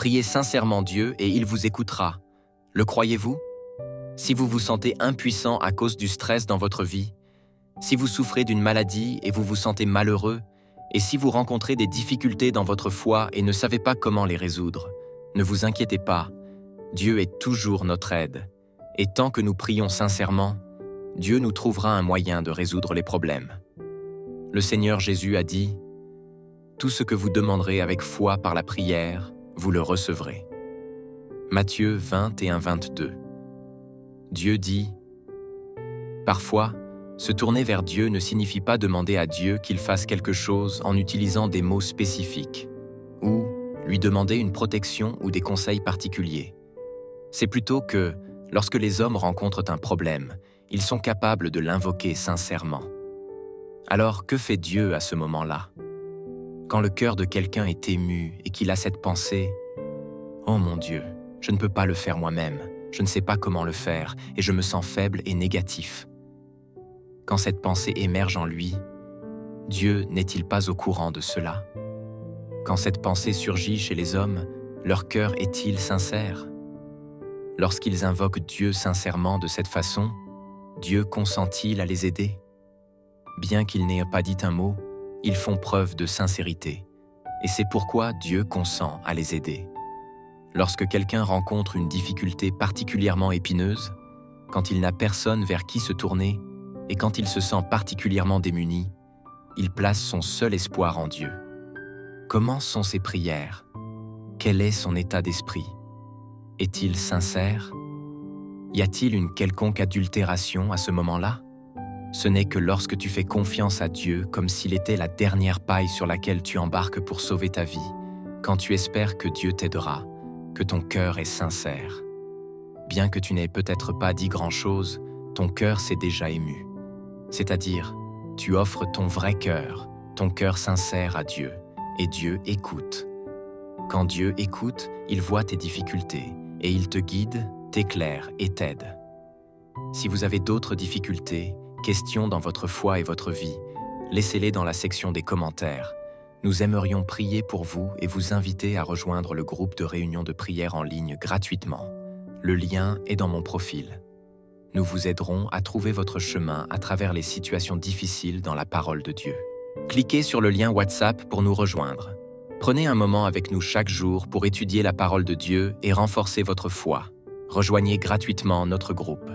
Priez sincèrement Dieu et il vous écoutera. Le croyez-vous? Si vous vous sentez impuissant à cause du stress dans votre vie, si vous souffrez d'une maladie et vous vous sentez malheureux, et si vous rencontrez des difficultés dans votre foi et ne savez pas comment les résoudre, ne vous inquiétez pas, Dieu est toujours notre aide. Et tant que nous prions sincèrement, Dieu nous trouvera un moyen de résoudre les problèmes. Le Seigneur Jésus a dit « Tout ce que vous demanderez avec foi par la prière, vous le recevrez. » Matthieu 21-22. Dieu dit « Parfois, se tourner vers Dieu ne signifie pas demander à Dieu qu'il fasse quelque chose en utilisant des mots spécifiques ou lui demander une protection ou des conseils particuliers. C'est plutôt que, lorsque les hommes rencontrent un problème, ils sont capables de l'invoquer sincèrement. Alors, que fait Dieu à ce moment-là? Quand le cœur de quelqu'un est ému et qu'il a cette pensée « Oh mon Dieu, je ne peux pas le faire moi-même, je ne sais pas comment le faire et je me sens faible et négatif. » Quand cette pensée émerge en lui, Dieu n'est-il pas au courant de cela? Quand cette pensée surgit chez les hommes, leur cœur est-il sincère? Lorsqu'ils invoquent Dieu sincèrement de cette façon, Dieu consent-il à les aider? Bien qu'ils n'aient pas dit un mot, ils font preuve de sincérité, et c'est pourquoi Dieu consent à les aider. Lorsque quelqu'un rencontre une difficulté particulièrement épineuse, quand il n'a personne vers qui se tourner, et quand il se sent particulièrement démuni, il place son seul espoir en Dieu. Comment sont ses prières? Quel est son état d'esprit? Est-il sincère? Y a-t-il une quelconque adultération à ce moment-là? Ce n'est que lorsque tu fais confiance à Dieu comme s'il était la dernière paille sur laquelle tu embarques pour sauver ta vie, quand tu espères que Dieu t'aidera, que ton cœur est sincère. Bien que tu n'aies peut-être pas dit grand-chose, ton cœur s'est déjà ému. C'est-à-dire, tu offres ton vrai cœur, ton cœur sincère à Dieu, et Dieu écoute. Quand Dieu écoute, il voit tes difficultés, et il te guide, t'éclaire et t'aide. Si vous avez d'autres difficultés, questions dans votre foi et votre vie, laissez-les dans la section des commentaires. Nous aimerions prier pour vous et vous inviter à rejoindre le groupe de réunion de prière en ligne gratuitement. Le lien est dans mon profil. Nous vous aiderons à trouver votre chemin à travers les situations difficiles dans la parole de Dieu. Cliquez sur le lien WhatsApp pour nous rejoindre. Prenez un moment avec nous chaque jour pour étudier la parole de Dieu et renforcer votre foi. Rejoignez gratuitement notre groupe.